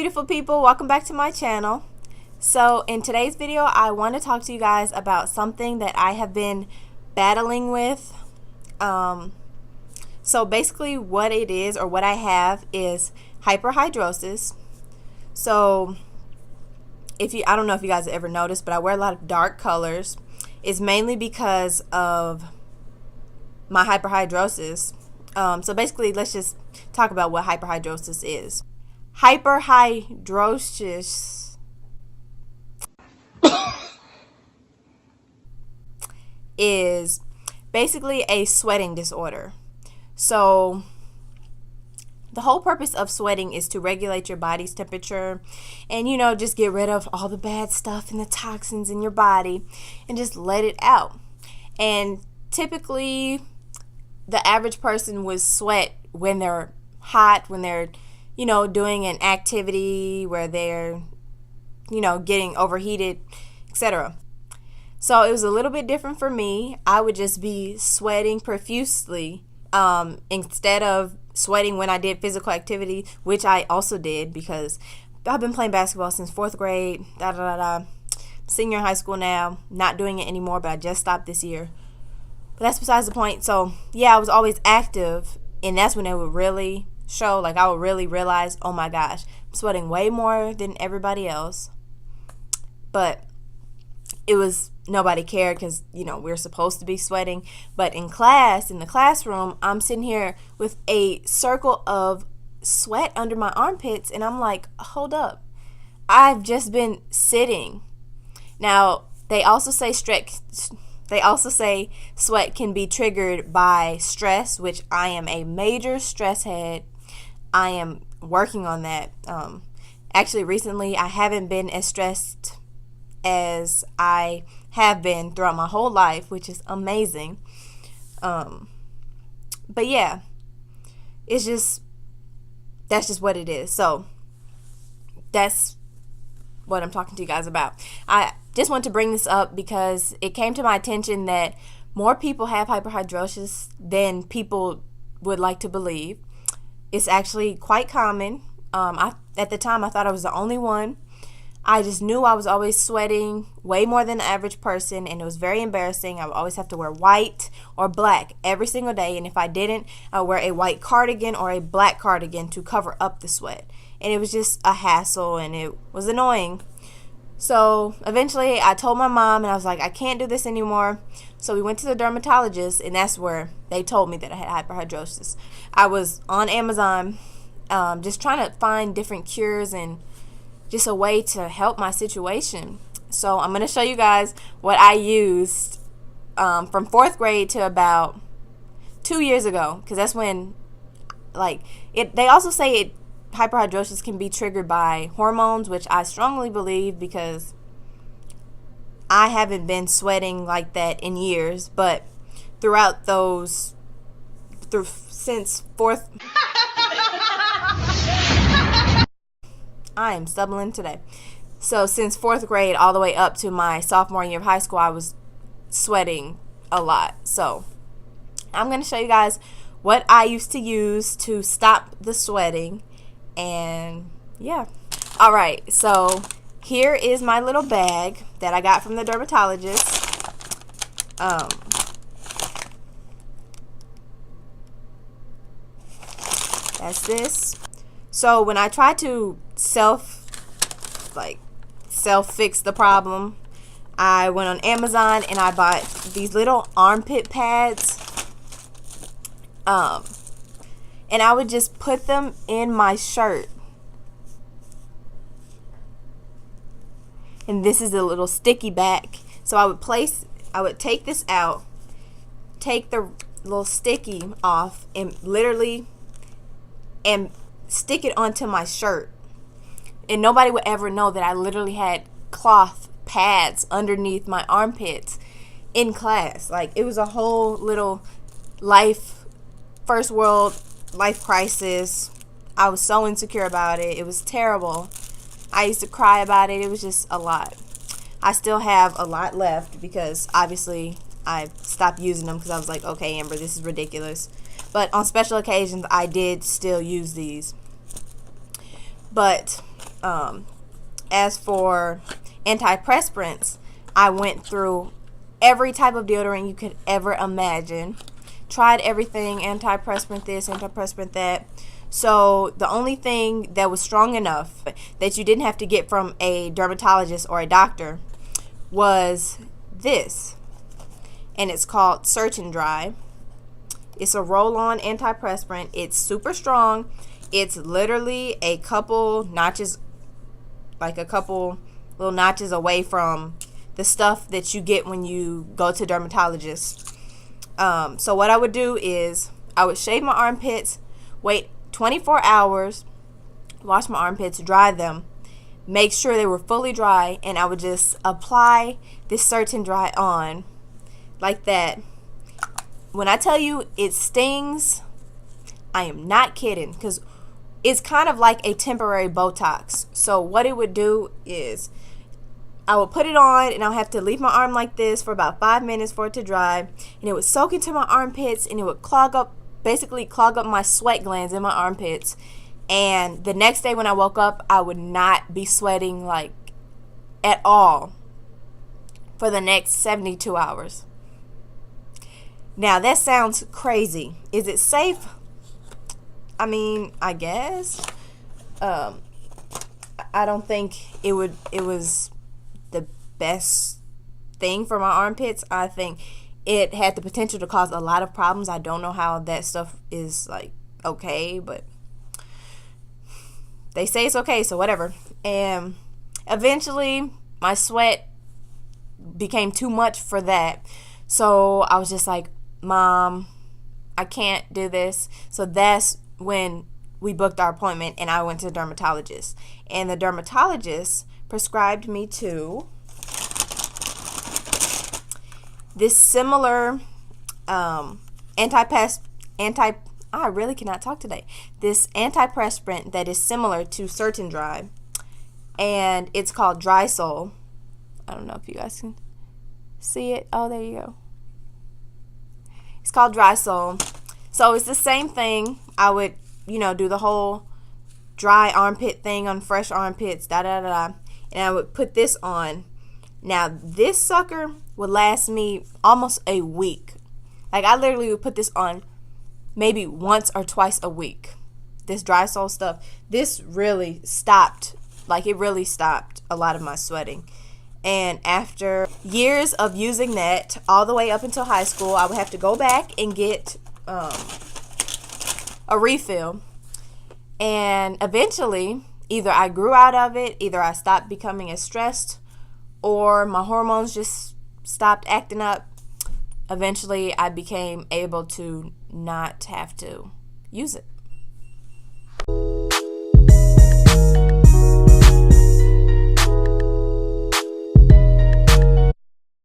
beautiful people, welcome back to my channel. So in today's video I want to talk to you guys about something that I have been battling with. So basically what it is, or what I have, is hyperhidrosis. So I don't know if you guys have ever noticed, but I wear a lot of dark colors. It's mainly because of my hyperhidrosis. So basically let's just talk about what hyperhidrosis is. Hyperhidrosis is basically a sweating disorder. So the whole purpose of sweating is to regulate your body's temperature and, just get rid of all the bad stuff and the toxins in your body and just let it out. And typically the average person would sweat when they're hot, when they're doing an activity where they're, getting overheated, etc. So it was a little bit different for me. I would just be sweating profusely instead of sweating when I did physical activity, which I also did because I've been playing basketball since 4th grade, senior in high school now, not doing it anymore, but I just stopped this year. But that's besides the point. So yeah, I was always active, and that's when it would really show. Like, I would really realize, oh my gosh, I'm sweating way more than everybody else. But it was, nobody cared because we're supposed to be sweating. But in class, in the classroom, I'm sitting here with a circle of sweat under my armpits, and I'm like, hold up, I've just been sitting. Now they also say sweat can be triggered by stress, which I am a major stress head. I am working on that. Actually, recently I haven't been as stressed as I have been throughout my whole life, which is amazing. But yeah, that's just what it is. So that's what I'm talking to you guys about. I just want to bring this up because it came to my attention that more people have hyperhidrosis than people would like to believe. It's actually quite common. At the time, I thought I was the only one. I just knew I was always sweating way more than the average person, and it was very embarrassing. I would always have to wear white or black every single day, and if I didn't, I would wear a white cardigan or a black cardigan to cover up the sweat. And it was just a hassle, and it was annoying. So eventually I told my mom, and I was like, I can't do this anymore. So we went to the dermatologist, and that's where they told me that I had hyperhidrosis. I was on Amazon just trying to find different cures and just a way to help my situation. So I'm going to show you guys what I used from 4th grade to about 2 years ago, because that's when, they also say hyperhidrosis can be triggered by hormones, which I strongly believe because I haven't been sweating like that in years. But throughout since 4th I am stumbling today. So since 4th grade all the way up to my sophomore year of high school, I was sweating a lot. So I'm going to show you guys what I used to use to stop the sweating. And yeah. Alright, so here is my little bag that I got from the dermatologist. That's this. So when I tried to self-fix the problem, I went on Amazon and I bought these little armpit pads. And I would just put them in my shirt. And this is a little sticky back. So I would take this out, take the little sticky off, and literally stick it onto my shirt. And nobody would ever know that I literally had cloth pads underneath my armpits in class. Like, it was a whole little first world life crisis. I was so insecure about it. It was terrible. I used to cry about it. It was just a lot. I still have a lot left because obviously I stopped using them because I was like, okay, Amber, this is ridiculous. But on special occasions, I did still use these. But As for antiperspirants, I went through every type of deodorant you could ever imagine. Tried everything, antiperspirant this, antiperspirant that. So the only thing that was strong enough that you didn't have to get from a dermatologist or a doctor was this. And it's called Search and Dry. It's a roll-on antiperspirant. It's super strong. It's literally a couple notches, like a couple little notches away from the stuff that you get when you go to dermatologists. So what I would do is I would shave my armpits, wait 24 hours, wash my armpits, dry them, make sure they were fully dry, and I would just apply this Search and Dry on like that. When I tell you it stings, I am not kidding, because it's kind of like a temporary Botox. So what it would do is I would put it on and I'll have to leave my arm like this for about 5 minutes for it to dry, and it would soak into my armpits and it would basically clog up my sweat glands in my armpits. And the next day when I woke up, I would not be sweating like at all for the next 72 hours. Now that sounds crazy. Is it safe? I mean, I guess. I don't think it was the best thing for my armpits. I think it had the potential to cause a lot of problems. I don't know how that stuff is like okay, but they say it's okay, so whatever. And eventually my sweat became too much for that. So I was just like, Mom, I can't do this. So that's when we booked our appointment and I went to the dermatologist. And the dermatologist prescribed me to this similar I really cannot talk today. This antiperspirant that is similar to Search and Dry, and it's called Dry Sol. I don't know if you guys can see it. Oh, there you go. It's called Dry Sol. So it's the same thing. I would, do the whole dry armpit thing on fresh armpits, and I would put this on. Now, this sucker would last me almost a week. Like, I literally would put this on maybe once or twice a week. This Dry Sol stuff, this really stopped. Like, it really stopped a lot of my sweating. And after years of using that all the way up until high school, I would have to go back and get a refill. And eventually, either I grew out of it, either I stopped becoming as stressed, or my hormones just stopped acting up. Eventually, I became able to not have to use it.